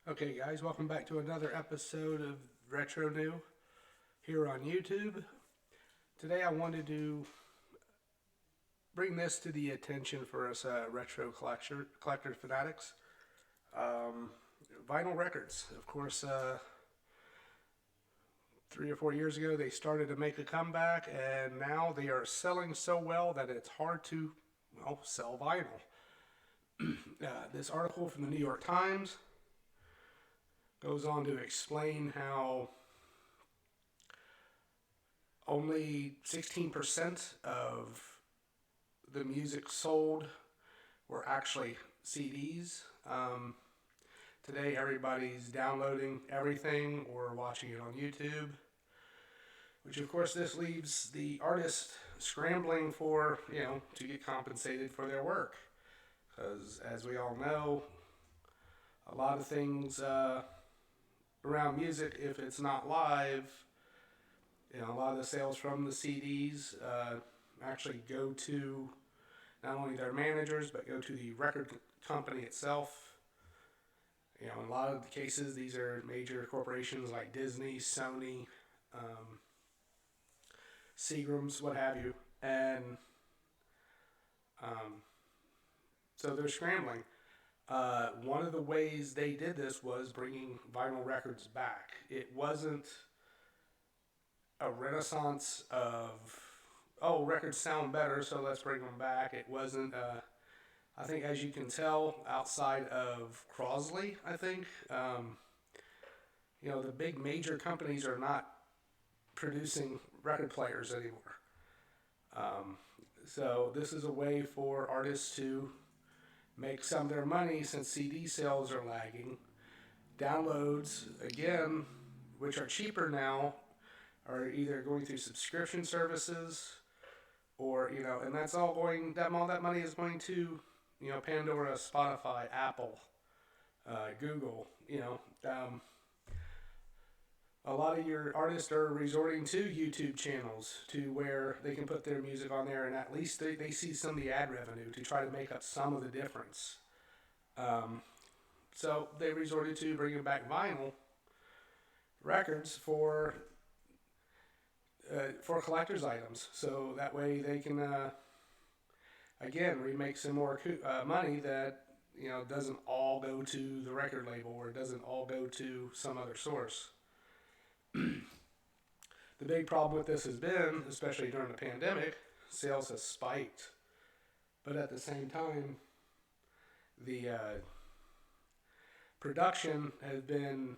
Okay, guys, welcome back to another episode of Retronew here on YouTube. Today, I wanted to bring this to the attention for us retro collector fanatics. Um, Vinyl records, of course. 3 or 4 years ago, they started to make a comeback, and now they are selling so well that it's hard to, sell vinyl. This article from the New York Times goes on to explain how only 16% of the music sold were actually CDs. Today, everybody's downloading everything or watching it on YouTube, which of course this leaves the artist scrambling for, to get compensated for their work. Because as we all know, a lot of things around music, if it's not live, a lot of the sales from the CDs actually go to not only their managers, but go to the record company itself. In a lot of the cases, these are major corporations like Disney, Sony, Seagrams, what have you. And so they're scrambling. One of the ways they did this was bringing vinyl records back. It wasn't a renaissance of, oh, records sound better, so let's bring them back. It wasn't, I think, as you can tell, outside of Crosley, I think, the big major companies are not producing record players anymore. So this is a way for artists to make some of their money since CD sales are lagging. Downloads, again, which are cheaper now, are either going through subscription services or, and that's all going, all that money is going to, Pandora, Spotify, Apple, Google, a lot of your artists are resorting to YouTube channels to where they can put their music on there and at least they see some of the ad revenue to try to make up some of the difference. So they resorted to bringing back vinyl records for collector's items. So that way they can, again, remake some more money that, doesn't all go to the record label or it doesn't all go to some other source. The big problem with this has been, especially during the pandemic, sales has spiked. But at the same time, the production has been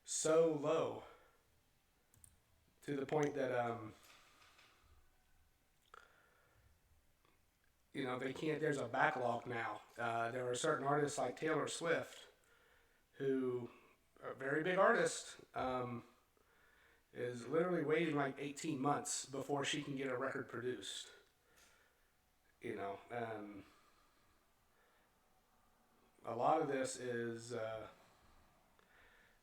so low to the point that, they can't, there's a backlog now. There are certain artists like Taylor Swift, who are a very big artist, is literally waiting like 18 months before she can get a record produced. And a lot of this is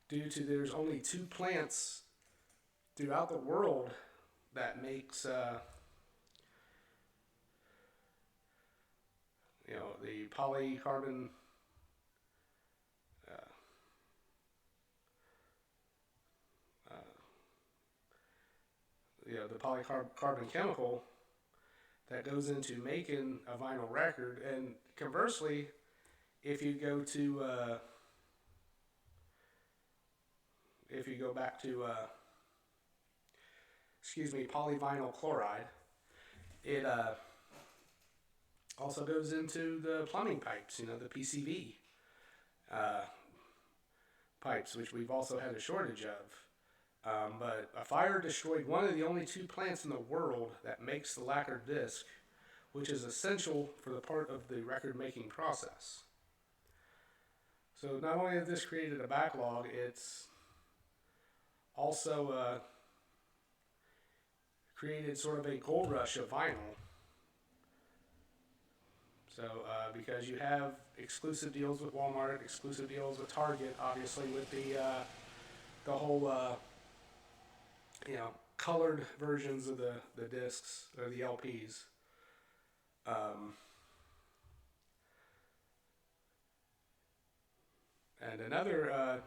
due to there's only two plants throughout the world that makes the polycarbon the polycarbon chemical that goes into making a vinyl record. And conversely, if you go to if you go back to polyvinyl chloride, it also goes into the plumbing pipes, the PCV pipes, which we've also had a shortage of. But a fire destroyed one of the only two plants in the world that makes the lacquer disc, which is essential for the part of the record making process. So not only has this created a backlog, it's also created sort of a gold rush of vinyl. So because you have exclusive deals with Walmart, exclusive deals with Target, obviously with the whole colored versions of the discs or the LPs. And another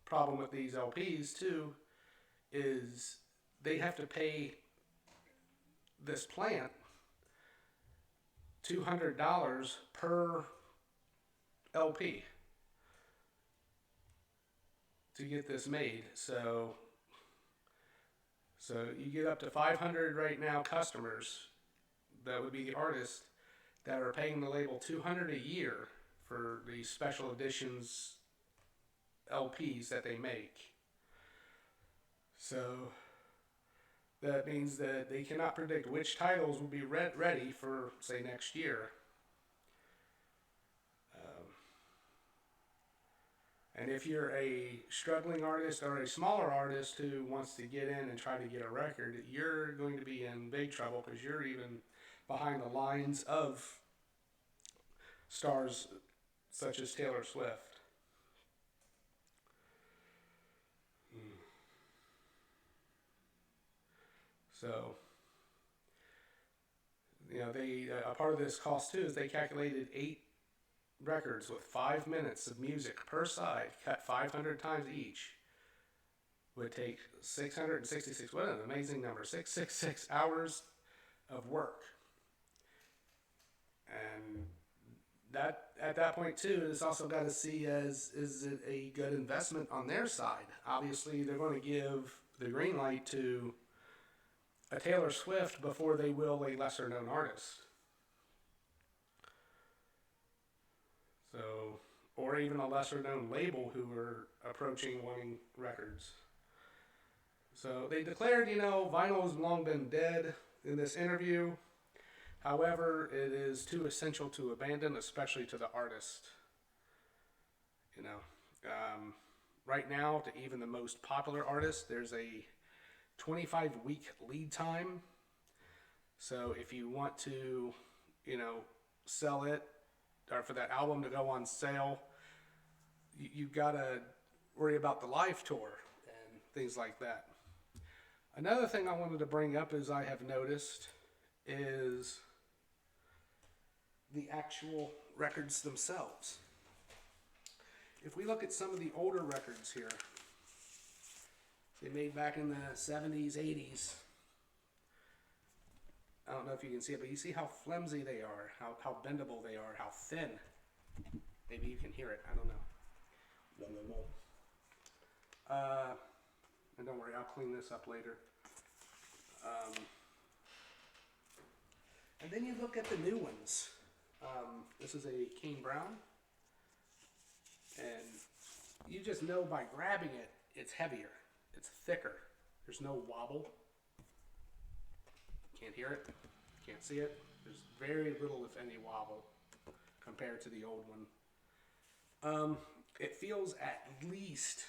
problem with these LPs too is they have to pay this plant $200 per LP to get this made. So you get up to 500 right now customers, that would be the artists, that are paying the label $200 a year for these special editions LPs that they make. So that means that they cannot predict which titles will be ready for, say, next year. And if you're a struggling artist or a smaller artist who wants to get in and try to get a record, you're going to be in big trouble because you're even behind the lines of stars such as Taylor Swift. So, they a part of this cost too is they calculated 8 records with 5 minutes of music per side, cut 500 times each, would take 666. What an amazing number! 666 hours of work, and that at that point too is also got to see as is it a good investment on their side. Obviously, they're going to give the green light to a Taylor Swift before they will a lesser known artist. So, or even a lesser known label who are approaching wanting records. So they declared, vinyl has long been dead in this interview. However, it is too essential to abandon, especially to the artist. Right now, to even the most popular artists, there's a 25-week lead time. So if you want to, sell it, or for that album to go on sale, you've got to worry about the live tour and things like that. Another thing I wanted to bring up is I have noticed is the actual records themselves. If we look at some of the older records here, they made back in the 70s, 80s. I don't know if you can see it, but you see how flimsy they are, how bendable they are, how thin. Maybe you can hear it. I don't know. And don't worry, I'll clean this up later. And then you look at the new ones. This is a King Brown. And you just know by grabbing it, it's heavier. It's thicker. There's no wobble. Can't hear it. Can't see it. There's very little, if any, wobble compared to the old one. It feels at least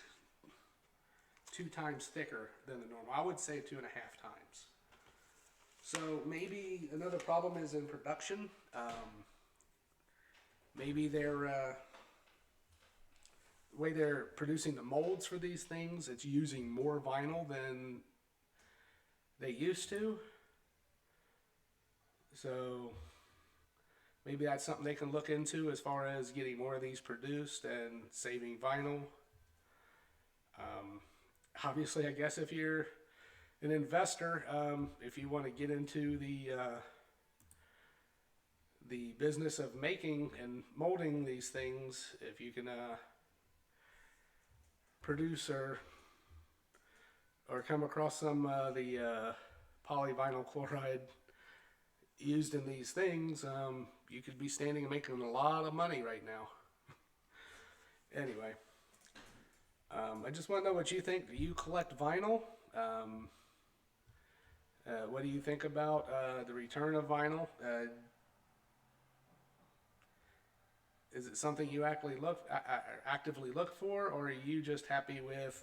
2 times thicker than the normal. I would say 2.5 times. So maybe another problem is in production. Maybe they're the way they're producing the molds for these things, it's using more vinyl than they used to. So maybe that's something they can look into as far as getting more of these produced and saving vinyl. Obviously, I guess if you're an investor, if you want to get into the business of making and molding these things, if you can produce or come across some the polyvinyl chloride used in these things, you could be standing and making a lot of money right now. Anyway, I just want to know what you think. Do you collect vinyl? What do you think about the return of vinyl? Is it something you actively look for, or are you just happy with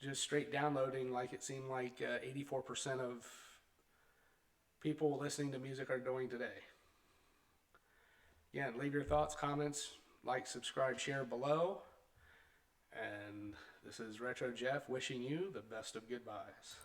just straight downloading, like it seemed like 84% of people listening to music are doing today? Yeah, leave your thoughts, comments, like, subscribe, share below. And this is Retro Jeff wishing you the best of goodbyes.